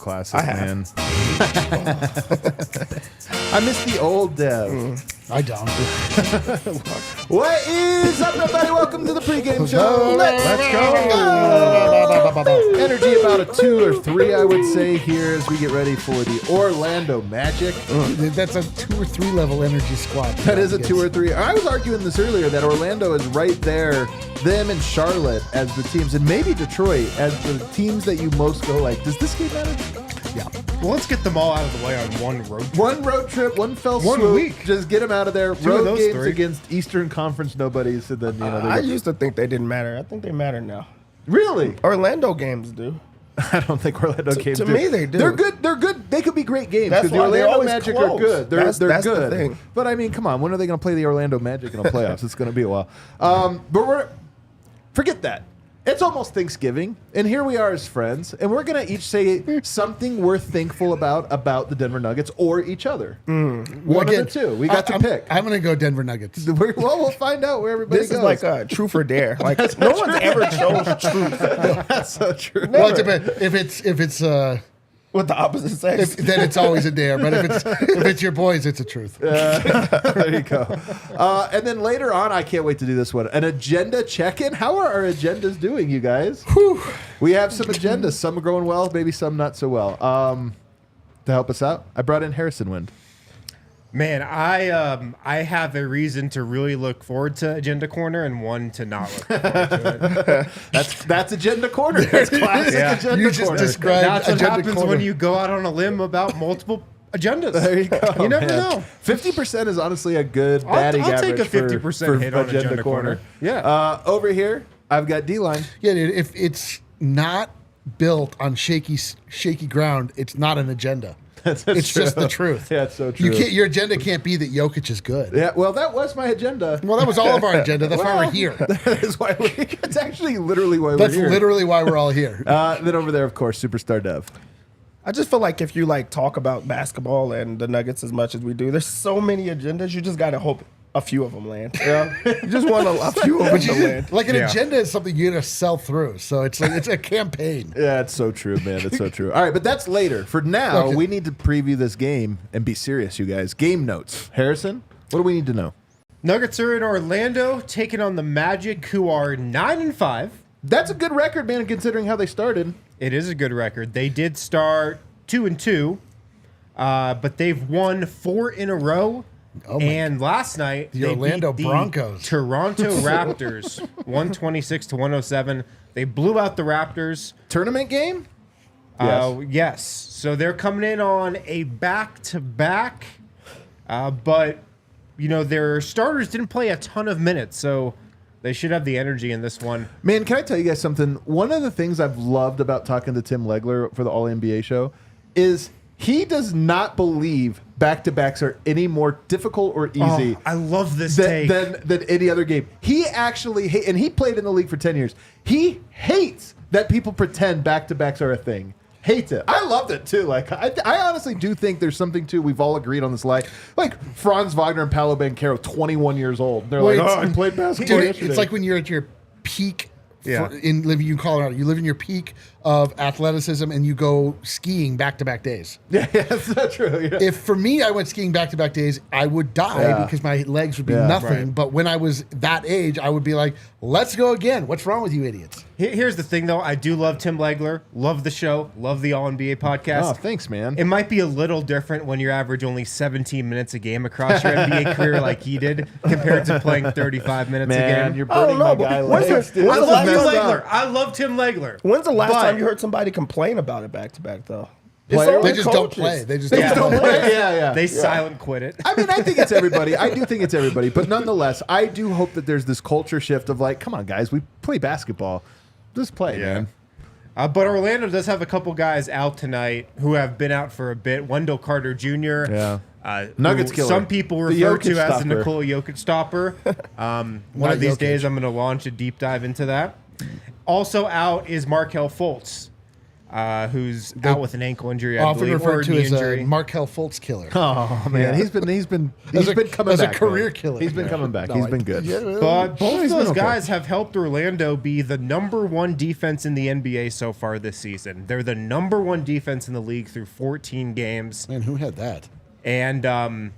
classic, man. I miss the old Dev. I don't. What is up, everybody? Welcome to the pregame show. Let's go. Energy about a 2 or 3, I would say, here as we get ready for the Orlando Magic. That's a 2 or 3 level energy squad. That is a 2 or 3. I was arguing this earlier that Orlando is right there, them and Charlotte as the teams, and maybe Detroit as the teams that you most go like, does this game matter? Yeah. Well, let's get them all out of the way on one road trip. One road trip, one fell swoop. 1 week. Just get them out of there. Two of Road those games 3. against Eastern Conference nobodies. And then, I used to think they didn't matter. I think they matter now. Really? Orlando games do. I don't think Orlando games to do. me, they do. They're good. They're good. They could be great games That's because the why they're Orlando always Magic close. are good. They're That's good. the thing. But I mean, come on. When are they going to play the Orlando Magic in the playoffs? It's going to be a while. Forget that. It's almost Thanksgiving, and here we are as friends, and we're going to each say something we're thankful about the Denver Nuggets or each other. One of the two. We got to pick. I'm going to go Denver Nuggets. Well, we'll find out where everybody This goes. is like a truth or dare. Like no one's ever chose truth That's so true. Well, it depends. If it's with the opposite sex. then it's always a dare. But if it's your boys, it's a truth. There you go. And then later on, I can't wait to do this one. An agenda check-in. How are our agendas doing, you guys? Whew. We have some agendas. Some are going well, maybe some not so well. To help us out, I brought in Harrison Wind. Man, I have a reason to really look forward to Agenda Corner and one to not look forward to it. That's Agenda Corner. That's classic Agenda You just Corner. described That's what Agenda happens Corner. when you go out on a limb about multiple agendas. There you go. You never man. know. 50% is honestly a good I'll batting take average a 50% for hit on Agenda Corner. Yeah. Over here, I've got D-line. Yeah, dude, if it's not built on shaky ground, it's not an agenda. It's just the truth. Yeah, it's so true. Your agenda can't be that Jokic is good. Yeah, well, that was my agenda. Well, that was all of our agenda. That's why we're here. That is why it's actually literally why That's we're here. literally why we're all here. Then over there, of course, Superstar Dev. I just feel like if you like talk about basketball and the Nuggets as much as we do, there's so many agendas. You just got to hope a few of them land. Yeah, you just want a few of them to land. Like an agenda is something you got to sell through. So it's like it's a campaign. Yeah, it's so true, man. It's so true. All right, but that's later. For now, Okay. we need to preview this game and be serious, you guys. Game notes. Harrison, what do we need to know? Nuggets are in Orlando taking on the Magic, who are 9-5. That's a good record, man, considering how they started. It is a good record. They did start 2-2, but they've won 4 in a row. And last night, The they Orlando beat the Broncos. Toronto Raptors 126-107. They blew out the Raptors. Tournament game? Yes. So they're coming in on a back-to-back, but their starters didn't play a ton of minutes, so they should have the energy in this one. Man, can I tell you guys something? One of the things I've loved about talking to Tim Legler for the All-NBA show is he does not believe back-to-backs are any more difficult or easy I love this than, take. than any other game. He actually and he played in the league for 10 years. He hates that people pretend back-to-backs are a thing. Hates it. I loved it too. Like I honestly do think there's something to we've all agreed on this line. Like Franz Wagner and Paolo Banchero, 21 years old. They're like, I played basketball Dude, yesterday. it's like when you're at your peak Yeah. in living in Colorado. You live in your peak of athleticism and you go skiing back-to-back days. Yeah, that's not true. Yeah. If for me, I went skiing back-to-back days, I would die Yeah. because my legs would be Yeah. nothing. Right. But when I was that age, I would be like, let's go again. What's wrong with you idiots? Here's the thing, though. I do love Tim Legler. Love the show. Love the All-NBA podcast. Oh, thanks, man. It might be a little different when you average only 17 minutes a game across your NBA career like he did compared to playing 35 minutes a Man, game. you're burning my guy legs, dude. I When's the love last Tim time- Legler. I love Tim Legler. When's the last But- time you heard somebody complain about it back to back though? Players? They just don't play. They just don't play. Yeah. They silent quit it. I mean, I think it's everybody. I do think it's everybody. But nonetheless, I do hope that there's this culture shift of like, come on, guys, we play basketball. Just play, man. But Orlando does have a couple guys out tonight who have been out for a bit. Wendell Carter Jr. Yeah. Who Nuggets killer. Some people The refer Jokic to as the stopper. Nikola Jokic stopper. One Not of these Jokic. days, I'm going to launch a deep dive into that. Also out is Markelle Fultz. who's out with an ankle injury, I Often believe, or referred to knee as injury. a Markel Fultz killer. Oh man, he's been coming as a back. career though. killer. He's been coming back. He's been good. But both he's of been those okay. guys have helped Orlando be the #1 defense in the NBA so far this season. They're the #1 defense in the league through 14 games. Man, who had that? And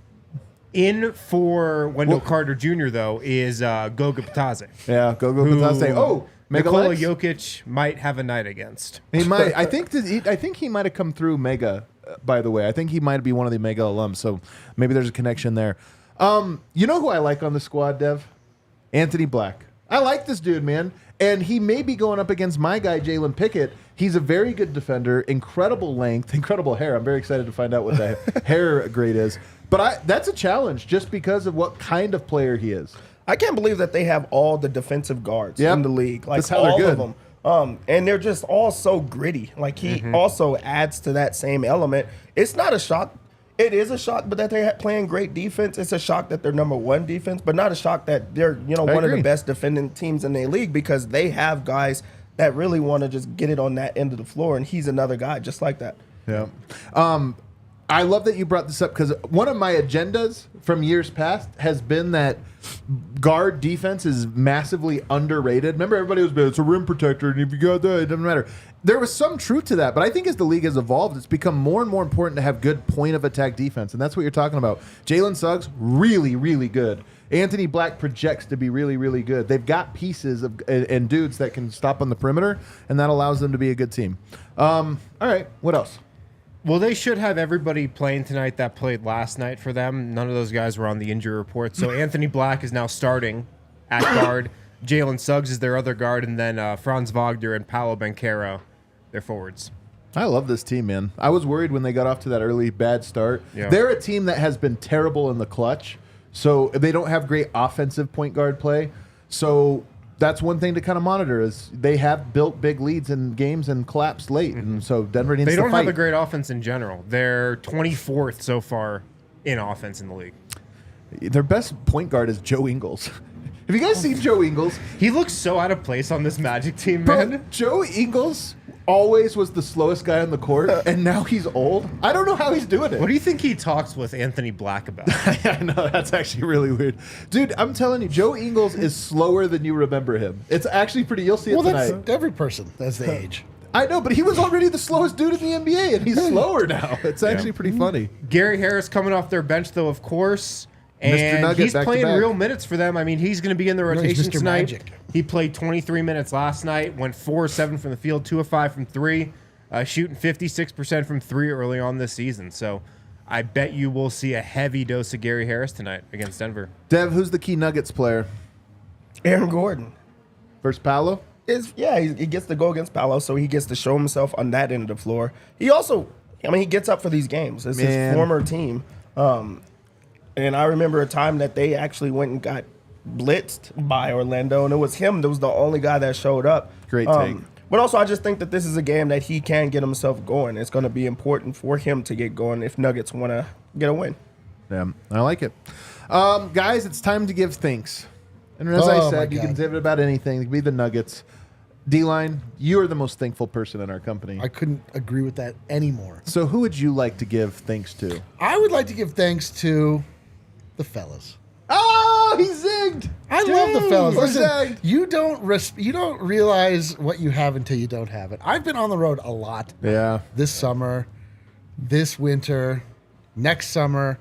in for Wendell Carter Jr., though, is Goga Bitadze. Yeah, go who Bitadze. Oh, Mega Nikola Legs? Jokic might have a night against. He might. I think he might have come through Mega. By the way, I think he might be one of the Mega alums. So maybe there's a connection there. You know who I like on the squad, Dev? Anthony Black. I like this dude, man. And he may be going up against my guy, Jalen Pickett. He's a very good defender, incredible length, incredible hair. I'm very excited to find out what the hair grade is. But that's a challenge just because of what kind of player he is. I can't believe that they have all the defensive guards Yep. in the league. Like That's how they're all good. of them. And they're just all so gritty. Like he also adds to that same element. It's not a shock. It is a shock, but that they're playing great defense. It's a shock that they're #1 defense, but not a shock that they're one of agree. the best defending teams in the league because they have guys that really want to just get it on that end of the floor, and he's another guy just like that. Yeah. I love that you brought this up because one of my agendas from years past has been that guard defense is massively underrated. Remember, everybody was, it's a rim protector, and if you got that, it doesn't matter. There was some truth to that, but I think as the league has evolved, it's become more and more important to have good point of attack defense, and that's what you're talking about. Jalen Suggs, really, really good. Anthony Black projects to be really, really good. They've got pieces and dudes that can stop on the perimeter, and that allows them to be a good team. All right, what else? Well, they should have everybody playing tonight that played last night for them. None of those guys were on the injury report. So Anthony Black is now starting at guard. Jalen Suggs is their other guard. And then Franz Wagner and Paolo Banchero, their forwards. I love this team, man. I was worried when they got off to that early bad start. Yeah. They're a team that has been terrible in the clutch. So they don't have great offensive point guard play. So that's one thing to kind of monitor is they have built big leads in games and collapsed late. And so Denver needs to fight. They don't have a great offense in general. They're 24th so far in offense in the league. Their best point guard is Joe Ingles. Have you guys seen Joe Ingles? He looks so out of place on this Magic team, Bro, man. Joe Ingles always was the slowest guy on the court, and now he's old. I don't know how he's doing it. What do you think he talks with Anthony Black about? I know, that's actually really weird. Dude, I'm telling you, Joe Ingles is slower than you remember him. It's actually pretty, you'll see it Well, tonight. that's every person as they age. I know, but he was already the slowest dude in the NBA, and he's slower now. It's actually pretty funny. Gary Harris coming off their bench, though, of course. And Nugget, he's back to playing back. real minutes for them. I mean, he's going to be in the he's rotation Mr. tonight. Magic. He played 23 minutes last night, went 4 of 7 from the field, 2 of 5 from 3, shooting 56% from 3 early on this season. So I bet you will see a heavy dose of Gary Harris tonight against Denver. Dev, who's the key Nuggets player? Aaron Gordon. Versus Paolo? He gets to go against Paolo, so he gets to show himself on that end of the floor. He also, he gets up for these games. It's Man. his former team. And I remember a time that they actually went and got blitzed by Orlando, and it was him that was the only guy that showed up. Great take. But also, I just think that this is a game that he can get himself going. It's going to be important for him to get going if Nuggets want to get a win. Yeah, I like it. Guys, it's time to give thanks. And as Oh, I said, my you can God. say it about anything. It could be the Nuggets. D-Line, you are the most thankful person in our company. I couldn't agree with that anymore. So who would you like to give thanks to? I would like to give thanks to the fellas. Oh, he zigged! I love the fellas. Or Listen, zagged. you don't realize what you have until you don't have it. I've been on the road a lot Yeah. this summer, this winter, next summer.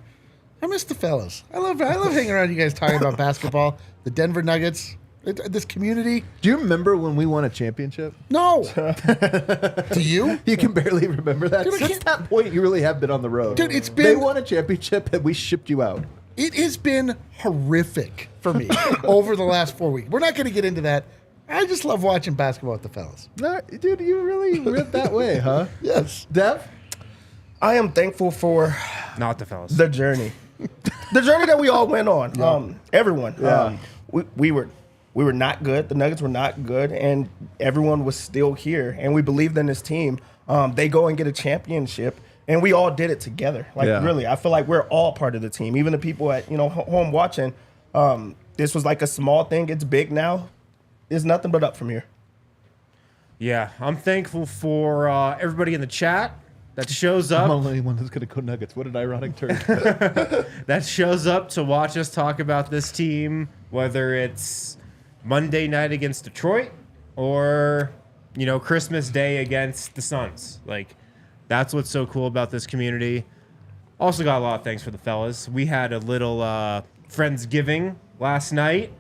I miss the fellas. I love hanging around you guys talking about basketball, the Denver Nuggets, this community. Do you remember when we won a championship? No. Do you? You can barely remember that. Dude, I Since can't- that point, you really have been on the road. Dude, it's They been- won a championship and we shipped you out. It has been horrific for me over the last 4 weeks. We're not going to get into that. I just love watching basketball with the fellas. Dude, you really went that way, huh? Yes. Dev? I am thankful for Not the fellas. the journey. The journey that we all went on. Everyone. Yeah. We were not good. The Nuggets were not good, and everyone was still here. And we believed in this team. They go and get a championship, and we all did it together. Like Yeah. really, I feel like we're all part of the team. Even the people at home watching. This was like a small thing. It's big now. It's nothing but up from here. Yeah, I'm thankful for everybody in the chat that shows I'm up. the only one that's going to go Nuggets. What an ironic turn. That shows up to watch us talk about this team, whether it's Monday night against Detroit or, you know, Christmas Day against the Suns. Like, that's what's so cool about this community. Also got a lot of thanks for the fellas. We had a little Friendsgiving last night.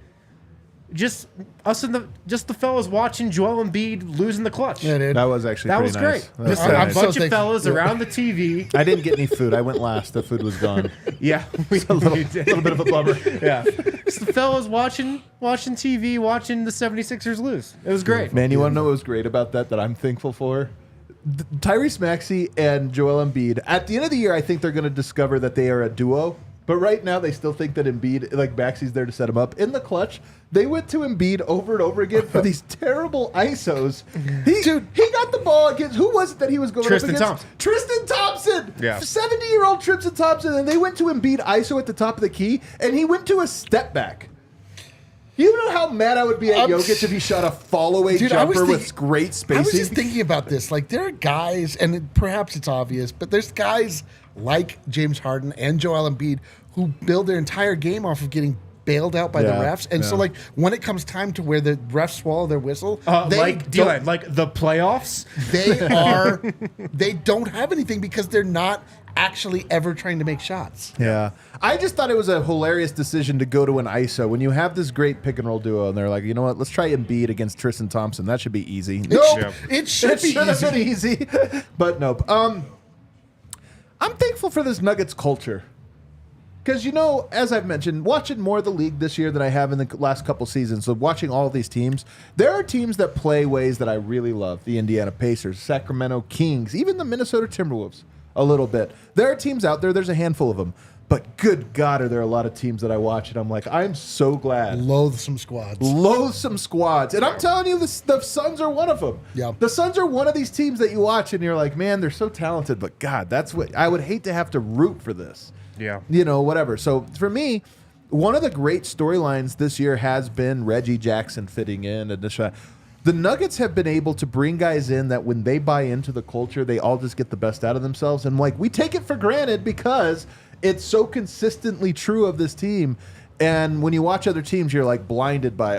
Just us and the fellas watching Joel Embiid losing the clutch. Yeah, dude. That was actually That pretty was nice. great. That was Just pretty a nice. so bunch of thankful. fellas around the TV. I didn't get any food. I went last. The food was gone. Yeah, we A little bit of a bummer. Yeah, just the fellas watching TV, watching the 76ers lose. It was great. Man, you want to know what was great about that I'm thankful for? Tyrese Maxey and Joel Embiid. At the end of the year, I think they're going to discover that they are a duo. But right now, they still think that Embiid, like Maxey's there to set him up. In the clutch, they went to Embiid over and over again for these terrible ISOs. He got the ball against, who was it that he was going Tristan up against? Thompson. Tristan Thompson. Yeah. 70-year-old Tristan Thompson. And they went to Embiid ISO at the top of the key, and he went to a step back. You know how mad I would be at Jokic if he shot a fall-away jumper with great spacing? I was just thinking about this. Like, there are guys, and perhaps it's obvious, but there's guys like James Harden and Joel Embiid who build their entire game off of getting bailed out by the refs. And so, like, when it comes time to where the refs swallow their whistle, like the playoffs. they don't have anything because they're not actually ever trying to make shots. Yeah. I just thought it was a hilarious decision to go to an ISO when you have this great pick and roll duo and they're like, you know what, let's try Embiid against Tristan Thompson. That should be easy. Nope. It should be have easy. been easy. But nope. I'm thankful for this Nuggets culture. Because, you know, as I've mentioned, watching more of the league this year than I have in the last couple seasons, so watching all of these teams, there are teams that play ways that I really love. The Indiana Pacers, Sacramento Kings, even the Minnesota Timberwolves a little bit. There are teams out there, there's a handful of them. But good God, are there a lot of teams that I watch and I'm like, I'm so glad. Loathsome squads. Loathsome squads. And I'm telling you, the Suns are one of them. Yeah. The Suns are one of these teams that you watch and you're like, man, they're so talented. But God, that's what I would hate to have to root for this. Yeah. You know, whatever. So for me, one of the great storylines this year has been Reggie Jackson fitting in. And the Nuggets have been able to bring guys in that when they buy into the culture, they all just get the best out of themselves. And like, we take it for granted because it's so consistently true of this team. And when you watch other teams, you're like blinded by,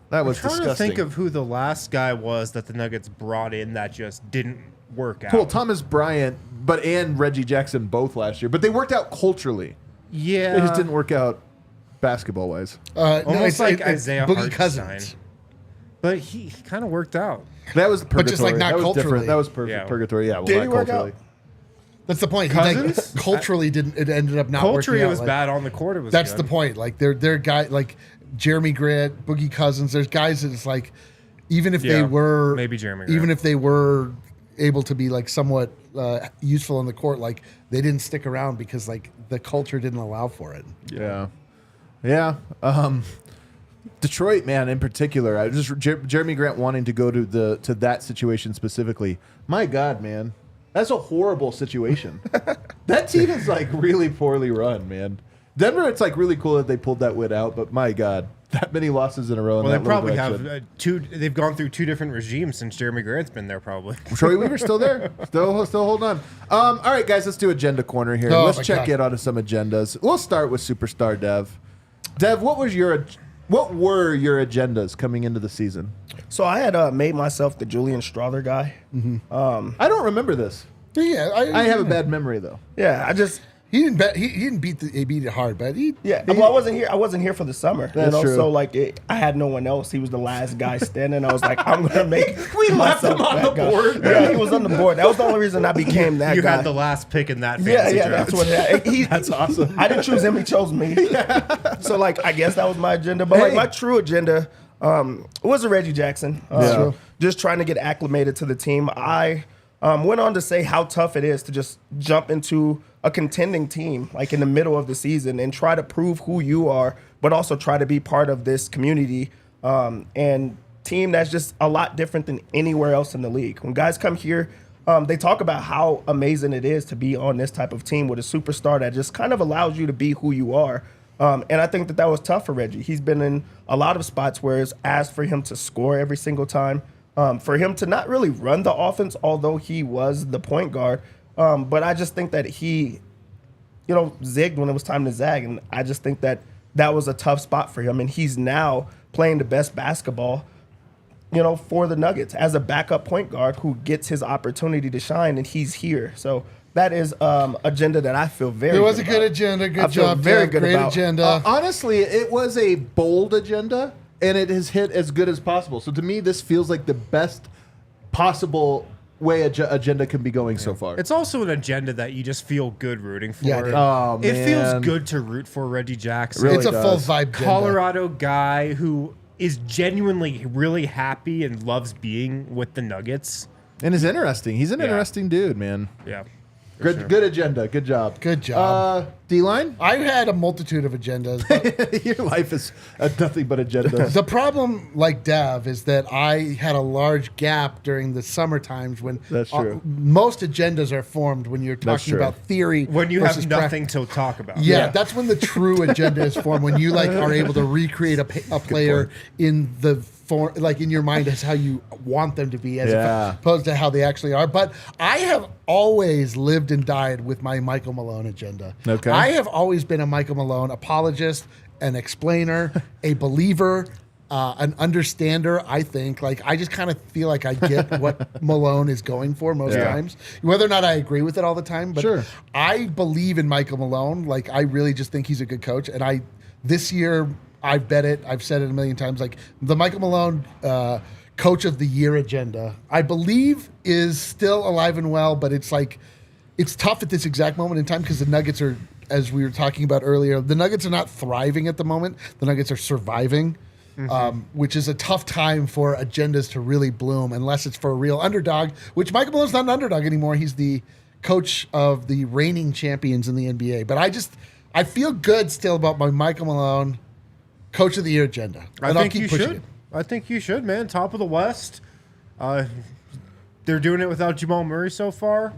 that was I'm trying disgusting. to think of who the last guy was that the Nuggets brought in that just didn't work out. Cool, Thomas Bryant, and Reggie Jackson both last year, but they worked out culturally. Yeah. They just didn't work out basketball wise. Almost like Isaiah Boogie Hartenstein. Cousins. But he kind of worked out. That was purgatory. just, like, not that was culturally. different. That was perfect. Yeah. Purgatory. Yeah, well, Did not he work culturally. out? That's the point. Cousins? Like, culturally, it ended up not Culturally, working out. it was Like, bad. On the court, it was that's good. the point. Like, they're guys like Jeremy Grant, Boogie Cousins. There's guys that it's like, even if they Yeah, were maybe Jeremy even Grant. if they were able to be like somewhat useful on the court, like they didn't stick around because like the culture didn't allow for it. Yeah. Yeah. Detroit, man, in particular, I just Jeremy Grant wanting to go to that situation specifically. My God, man, that's a horrible situation. That team is like really poorly run, man. Denver, it's like really cool that they pulled that win out, but my God, that many losses in a row. Well, in they that little probably have direction. they've gone through two different regimes since Jeremy Grant's been there, probably. Troy Weaver's still there. Still hold on. All right, guys, let's do agenda corner here. Oh, Let's my check God. in on some agendas. We'll start with Superstar Dev. Dev, what were your agendas coming into the season? So I had made myself the Julian Strother guy. I don't remember this. Yeah, I have a bad memory though. Yeah, He didn't bet. He didn't beat it hard, but he. yeah. Well, I wasn't here. I wasn't here for the summer. That's true. So like, I had no one else. He was the last guy standing. I was like, I'm gonna make. We left him myself on that the guy. board. Yeah, he was on the board. That was the only reason I became that You guy. had the last pick in that Yeah, fantasy yeah, draft. that's what it, That's awesome. I didn't choose him; he chose me. So, like, I guess that was my agenda. But like, Hey. my true agenda was a Reggie Jackson. Yeah. Just trying to get acclimated to the team. I went on to say how tough it is to just jump into a contending team, like in the middle of the season, and try to prove who you are, but also try to be part of this community and team that's just a lot different than anywhere else in the league. When guys come here, they talk about how amazing it is to be on this type of team with a superstar that just kind of allows you to be who you are. And I think that was tough for Reggie. He's been in a lot of spots where it's asked for him to score every single time. for him to not really run the offense, although he was the point guard. But I just think that he, zigged when it was time to zag. And I just think that was a tough spot for him. And he's now playing the best basketball, for the Nuggets as a backup point guard who gets his opportunity to shine, and he's here. So that is agenda that I feel very. It was good a good about. agenda. Good I feel job. very Deb. good Great about. agenda. Honestly, it was a bold agenda, and it has hit as good as possible. So to me, this feels like the best possible way agenda can be going so far. It's also an agenda that you just feel good rooting for. Yeah, dude. Oh, It feels man. good to root for Reggie Jackson. Really it's a full does. vibe. agenda. Colorado guy who is genuinely really happy and loves being with the Nuggets. And is interesting. He's an Yeah. interesting dude, man. Yeah. Good agenda. Good job. Good job. D-line? I've had a multitude of agendas. But Your life is nothing but agendas. the problem, like Dev, is that I had a large gap during the summer times when That's true. Most agendas are formed when you're That's talking true. about theory. When you versus have nothing to talk about. Yeah, that's when the true agenda is formed. When you are able to recreate a player in the form, in your mind as how you want them to be, as Yeah. opposed to how they actually are. But I have always lived and died with my Michael Malone agenda. Okay. I have always been a Michael Malone apologist, an explainer, a believer. An understander, I think. I just kind of feel like I get what Malone is going for most Yeah. times. Whether or not I agree with it all the time, but Sure. I believe in Michael Malone. I really just think he's a good coach. And this year, I've bet it. I've said it a million times. The Michael Malone Coach of the Year agenda, I believe, is still alive and well. But it's tough at this exact moment in time because the Nuggets are, as we were talking about earlier, the Nuggets are not thriving at the moment. The Nuggets are surviving. Which is a tough time for agendas to really bloom unless it's for a real underdog, which Michael Malone's not an underdog anymore. He's the coach of the reigning champions in the NBA. But I feel good still about my Michael Malone Coach of the Year agenda. I And I'll think keep you pushing should. it. I think you should, man. Top of the West. They're doing it without Jamal Murray so far.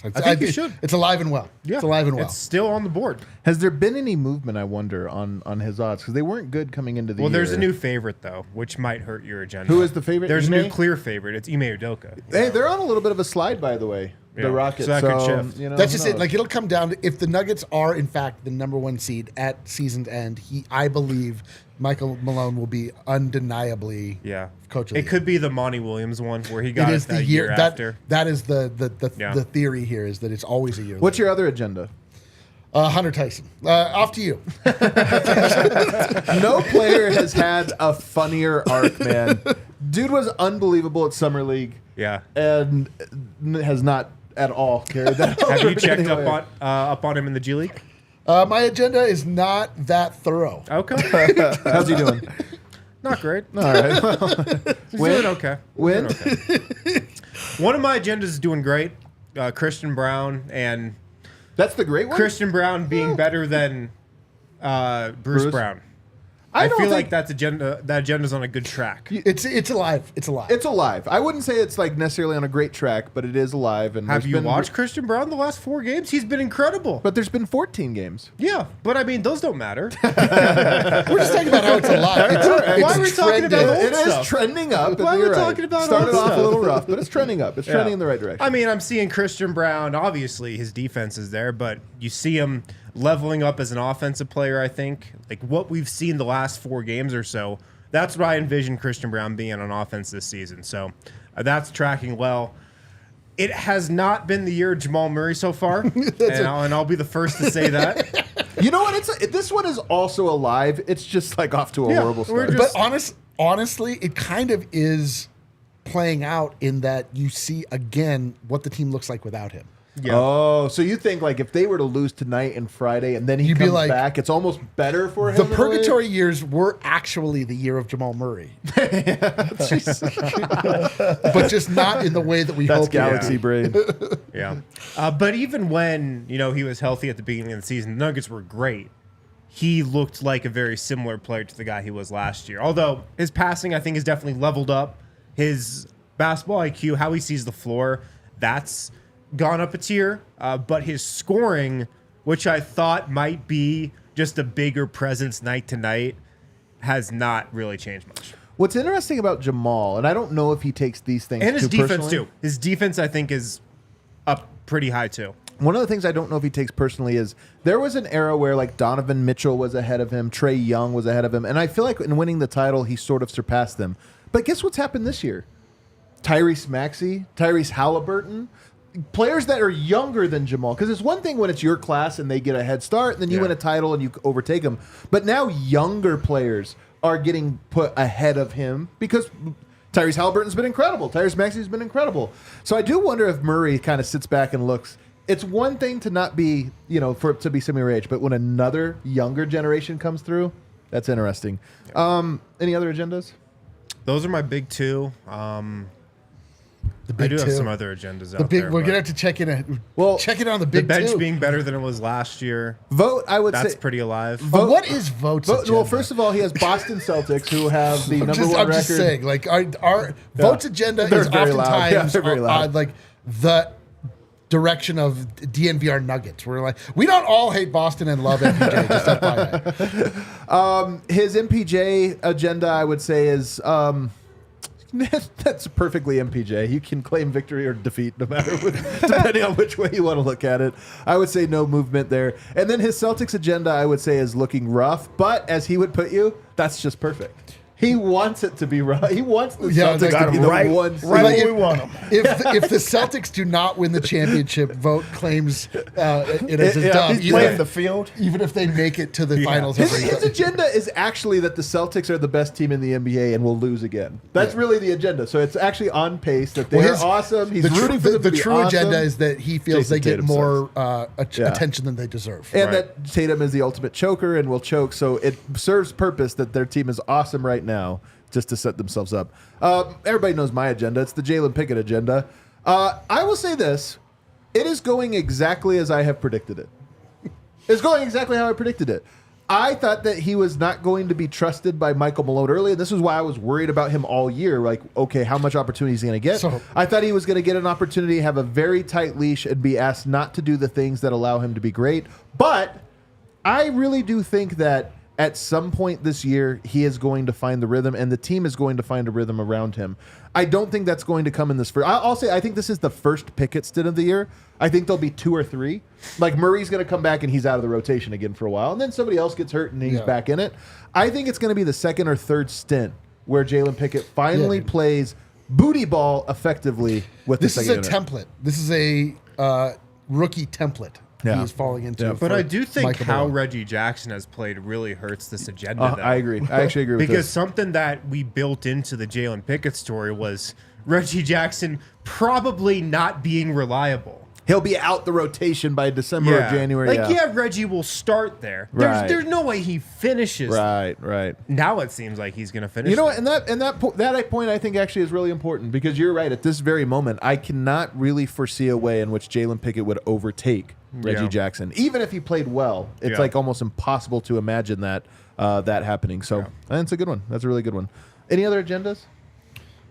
I think you should. It's alive and well. Yeah. It's alive and well. It's still on the board. Has there been any movement, I wonder, on his odds? Because they weren't good coming into the year. Well, there's a new favorite, though, which might hurt your agenda. Who is the favorite? There's a Ime? new clear favorite. It's Ime Udoka. Hey, they're on a little bit of a slide, by the way. Yeah. The Rockets. So that could shift. That's who just it. knows? It'll come down to if the Nuggets are in fact the number one seed at season's end. I believe Michael Malone will be undeniably Yeah. coach of the It year. could be the Monty Williams one where he got It it is that the year year after. that is the Yeah. the theory here is that it's always a year. What's your other agenda? Hunter Tyson? Off to you. No player has had a funnier arc, man. Dude was unbelievable at Summer League Yeah. and has not at all carried that Have over you checked anywhere. up on him in the G League? My agenda is not that thorough. Okay. How's he doing? Not great. All right. Well, He's Win? doing okay. He's Win? doing okay. One of my agendas is doing great. Christian Brown and that's the great one? Christian Brown being better than Bruce Brown. I don't feel think- like that agenda's on a good track. It's alive. It's alive. It's alive. I wouldn't say it's necessarily on a great track, but it is alive. And Have there's you been- watched Christian Brown the last 4 games? He's been incredible. But there's been 14 games. Yeah, but I mean, those don't matter. We're just talking about how it's alive. Why are we talking about trending. old It is stuff? trending up. Why and are we you're right. talking about Started old off stuff? a little rough, but it's trending up. It's trending in the right direction. I mean, I'm seeing Christian Brown. Obviously, his defense is there, but you see him leveling up as an offensive player, I think. Like what we've seen the last 4 games or so, that's what I envision Christian Brown being on offense this season. So that's tracking well. It has not been the year of Jamal Murray so far, and I'll be the first to say that. You know what? This one is also alive. It's just off to a horrible we're start. just- But honestly, it kind of is playing out in that you see again what the team looks like without him. Yeah. Oh, so you think if they were to lose tonight and Friday and then he You'd be comes like- back, it's almost better for him? The in a way? purgatory years were actually the year of Jamal Murray, but just not in the way that we That's hoped. galaxy brain. Yeah. But even when, he was healthy at the beginning of the season, the Nuggets were great. He looked like a very similar player to the guy he was last year. Although his passing, I think, has definitely leveled up. His basketball IQ, how he sees the floor, that's gone up a tier. But his scoring, which I thought might be just a bigger presence night to night, has not really changed much. What's interesting about Jamal, and I don't know if he takes these things And his too defense, personally. too. His defense, I think, is up pretty high, too. One of the things I don't know if he takes personally is there was an era where like Donovan Mitchell was ahead of him, Trae Young was ahead of him, and I feel like in winning the title, he sort of surpassed them. But guess what's happened this year? Tyrese Maxey, Tyrese Halliburton, players that are younger than Jamal. Because it's one thing when it's your class and they get a head start, and then you win a title and you overtake them. But now younger players are getting put ahead of him because Tyrese Halliburton's been incredible. Tyrese Maxey's been incredible. So I do wonder if Murray kind of sits back and looks. It's one thing to not be, for it to be similar age, but when another younger generation comes through, that's interesting. Any other agendas? Those are my big two. I do have some other agendas out there. We're gonna have to check in. Check in on the The big bench two. being better than it was last year. Vote, I would That's say. pretty alive. But what is Vote's agenda? Well, first of all, he has Boston Celtics, who have the number one record. I'm just saying, like our Vote's agenda They're is very loud. oftentimes Yeah, they're very loud. like the direction of DNVR Nuggets. We're like, we don't all hate Boston and love MPJ. Just FYI. His MPJ agenda, I would say, is that's perfectly MPJ. You can claim victory or defeat, no matter depending on which way you want to look at it. I would say no movement there. And then his Celtics agenda, I would say, is looking rough. But as he would put you, that's just perfect. He wants it to be rough. He wants the Celtics to be the one. Right where we want them. If the Celtics do not win the championship, Vote claims it as a dub. He's playing the field. Even if they make it to the finals. every His agenda is actually that the Celtics are the best team in the NBA and will lose again. That's really the agenda. So it's actually on pace that they're awesome. He's rooting for them to be true awesome. agenda is that he feels Jason they get Tatum more attention than they deserve. And that Tatum is the ultimate choker and will choke. So it serves purpose that their team is awesome right now just to set themselves up. Everybody knows my agenda. It's the Jalen Pickett agenda. I will say this. It is going exactly as I have predicted it. It's going exactly how I predicted it. I thought that he was not going to be trusted by Michael Malone early, and this is why I was worried about him all year. Like, okay, how much opportunity is he going to get? So, I thought he was going to get an opportunity, have a very tight leash, and be asked not to do the things that allow him to be great. But I really do think that at some point this year, he is going to find the rhythm, and the team is going to find a rhythm around him. I don't think that's going to come in this first. I'll say I think this is the first Pickett stint of the year. I think there'll be 2 or 3. Like Murray's going to come back and he's out of the rotation again for a while, and then somebody else gets hurt and he's back in it. I think it's going to be the second or third stint where Jalen Pickett finally plays booty ball effectively with This the is second a unit. template. This is a rookie template. Yeah. He is falling into. Yeah. But I do think Michael how Malone. Reggie Jackson has played really hurts this agenda. Though. I agree. I actually agree with Because this. something that we built into the Jalen Pickett story was Reggie Jackson probably not being reliable. He'll be out the rotation by December or January. Like, Reggie will start there. Right. There's no way he finishes. Right. Now it seems like he's going to finish. You know what? And that point I think actually is really important because you're right. At this very moment, I cannot really foresee a way in which Jalen Pickett would overtake Reggie Jackson, even if he played well. It's like almost impossible to imagine that happening. So that's a good one. That's a really good one. Any other agendas?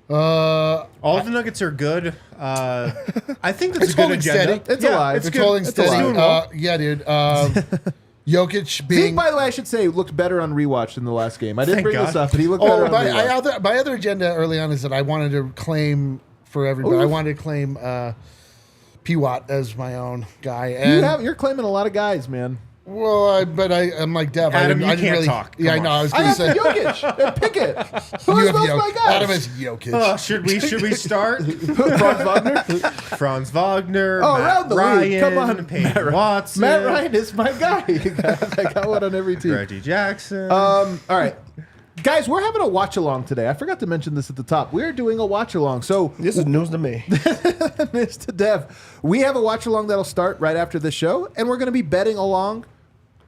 All the Nuggets are good. I think that's a good holding agenda. steady. It's alive. It's It's holding It's steady. alive. Yeah, dude. Jokic being. Zeke, by the way, I should say, looked better on rewatch than the last game. I didn't Thank bring God. this up, but he looked better on rewatch. My other agenda early on is that I wanted to claim for everybody. I wanted to claim P-Watt as my own guy. And You're claiming a lot of guys, man. well, I'm like Dev. Adam, I you didn't can't really talk. Yeah, I Come know. on. I was I going to have say Jokic and Pickett. Who you is have most of my guys? Adam is Jokic. Should we start? Franz Wagner. Franz Wagner, Oh, Matt around the Ryan, league. Come on, Peyton Watson, Matt Ryan is my guy. I got one on every team. Reggie Jackson. All right. Guys, we're having a watch-along today. I forgot to mention this at the top. We're doing a watch-along. So This is news to me. Mr. Dev, we have a watch-along that'll start right after this show, and we're going to be betting along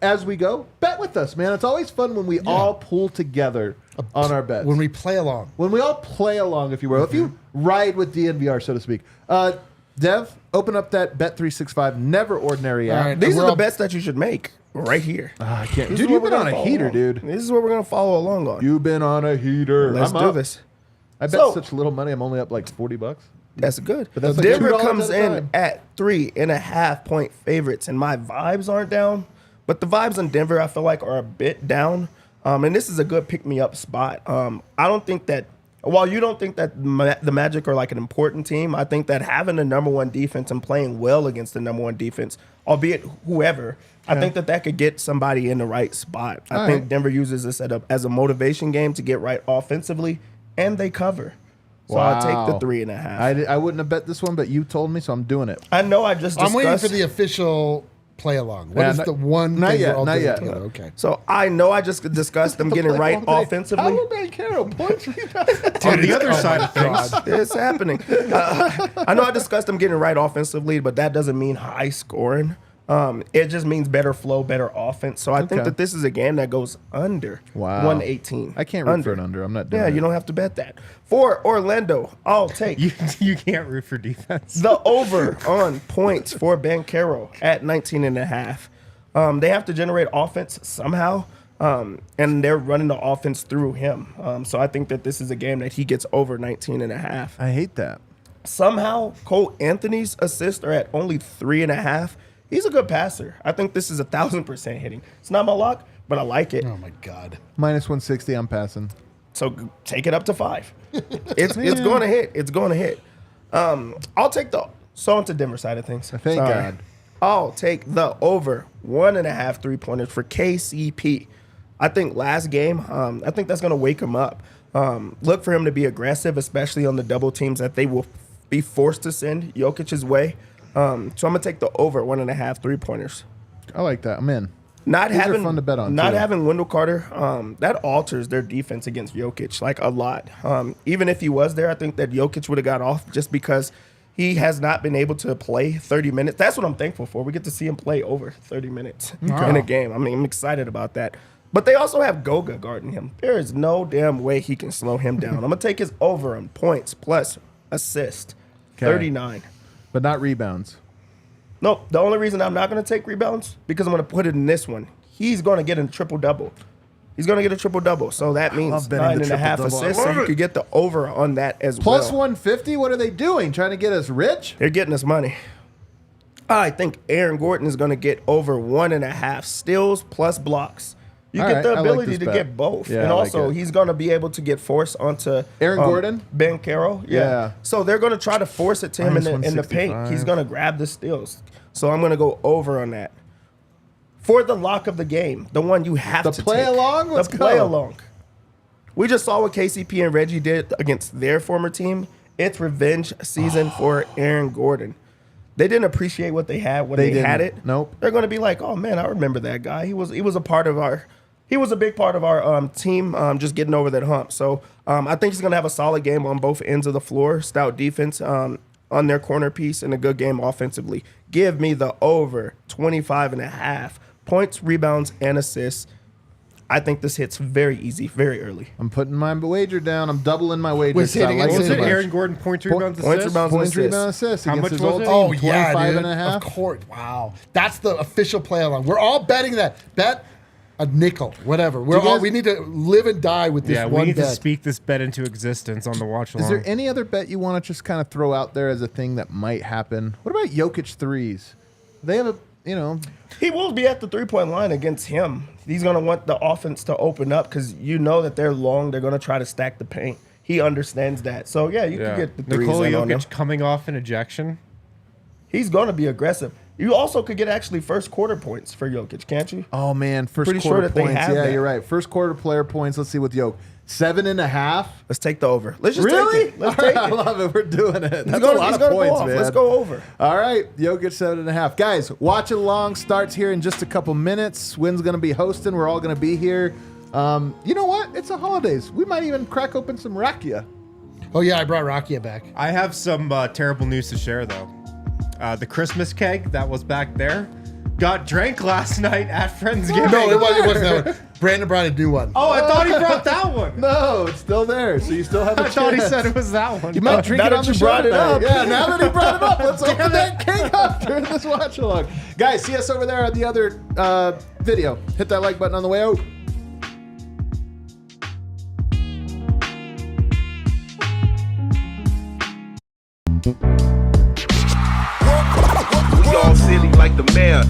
as we go. Bet with us, man. It's always fun when we all pull together on our bets. When we play along. When we all play along, if you will. If you ride with DNVR, so to speak. Dev, open up that Bet365 Never Ordinary app. All right. These We're are the all- bets that you should make right here. I can't. This Dude, is what you've we're been on gonna a follow heater, along. dude. This is what we're going to follow along on. You've been on a heater. Let's I'm do up. this. I bet So- such little money. I'm only up like $40. That's good. But that's like Denver $2 comes at a in time. at 3.5 point favorites, and my vibes aren't down. But the vibes in Denver, I feel like, are a bit down. And this is a good pick-me-up spot. I don't think that, while you don't think that the Magic are like an important team, I think that having the number one defense and playing well against the number one defense, albeit whoever, I think that could get somebody in the right spot. I think Denver uses this as a motivation game to get right offensively, and they cover. So I'll take the 3.5. I wouldn't have bet this one, but you told me, so I'm doing it. I know I just discussed. I'm waiting for the official play along. What is the one not thing yet, we're all not doing yet. together? Okay. So I know I just discussed them getting right offensively. Points On the other side of things, It's happening. I know I discussed them getting right offensively, but that doesn't mean high scoring. It just means better flow, better offense. So I think that this is a game that goes under 118. I can't root for an under. I'm not doing it. Yeah, you don't have to bet that. For Orlando, I'll take you can't root for defense. the over on points for Banchero at 19.5. They have to generate offense somehow, and they're running the offense through him. So I think that this is a game that he gets over 19.5. I hate that. Somehow, Cole Anthony's assists are at only 3.5. He's a good passer. I think this is 1,000% hitting. It's not my lock, but I like it. Oh my God. Minus 160, I'm passing. So take it up to 5. It's going to hit. It's going to hit. I'll take the on to Denver side of things. Thank God. I'll take the over 1.5 3-pointers for KCP. I think last game, I think that's going to wake him up. Look for him to be aggressive, especially on the double teams that they will be forced to send Jokic's way. So I'm gonna take the over 1.5 3-pointers. I like that. I'm in. Not These are having fun to bet on, Not too. having Wendell Carter, that alters their defense against Jokic like a lot. Even if he was there, I think that Jokic would have got off just because he has not been able to play 30 minutes. That's what I'm thankful for. We get to see him play over 30 minutes in a game. I mean, I'm excited about that. But they also have Goga guarding him. There is no damn way he can slow him down. I'm gonna take his over on points plus assist, 39. But not rebounds. Nope. The only reason I'm not going to take rebounds because I'm going to put it in this one. He's going to get a triple-double. He's going to get a triple-double. So that means 9.5 assists. So you could get the over on that as Plus well. 150? What are they doing? Trying to get us rich? They're getting us money. I think Aaron Gordon is going to get over 1.5 steals plus blocks. You All get right, the I like ability this to bet. get both. Yeah, And I like also, it. he's going to be able to get force onto Aaron Gordon? Banchero. Yeah. So they're going to try to force it to him in the paint. 165. He's going to grab the steals. So I'm going to go over on that. For the lock of the game, the one you have The to play take. along? Let's the play go. along. We just saw what KCP and Reggie did against their former team. It's revenge season for Aaron Gordon. They didn't appreciate what they had when they had it. Nope. They're going to be like, oh man, I remember that guy. He was a part of our. He was a big part of our team, just getting over that hump. So I think he's going to have a solid game on both ends of the floor. Stout defense on their corner piece and a good game offensively. Give me the over 25.5 points, rebounds, and assists. I think this hits very easy, very early. I'm putting my wager down. I'm doubling my wager. What's hitting like it? Was so it much. Aaron Gordon points, rebounds, Points, assists? rebounds, Points, and assists. rebound, assists How against much his was old it? team. Oh, yeah, 25 dude. and a half. Of course. Wow. That's the official play along. We're all betting that. Bet a nickel, whatever. We need to live and die with this Yeah, we one need to bet. speak this bet into existence on the watch along. Is there any other bet you want to just kind of throw out there as a thing that might happen? What about Jokic threes? They have a, He will be at the three-point line against him. He's going to want the offense to open up because you know that they're long. They're going to try to stack the paint. He understands that. So, yeah, you can get the threes Nikola in on him. Jokic coming off an ejection. He's going to be aggressive. You also could get actually first quarter points for Jokic, can't you? oh man, first Pretty quarter sure that they points. have Yeah, that. you're right. First quarter player points. Let's see with Jokic. 7.5. Let's take the over. Let's just Really? take it. Let's All take right, I it. love it. We're doing it. That's gonna- a lot he's of gonna go points, off. man. Let's go over. All right, Jokic 7.5. Guys, watch along starts here in just a couple minutes. Wynn's going to be hosting. We're all going to be here. You know what? It's the holidays. We might even crack open some rakia. Oh, yeah, I brought Rakia back. I have some terrible news to share, though. The Christmas keg that was back there got drank last night at Friendsgiving. No, it wasn't that one. Brandon brought a new one. Oh, I thought he brought that one. No, it's still there, so you still have a I thought he chance. said it was that one. You might drink now it that on you the show brought it tonight. up. Yeah, now that he brought it up, let's open that cake up during this watch along. Guys, see us over there on the other video. Hit that like button on the way out. We all silly like the mayor.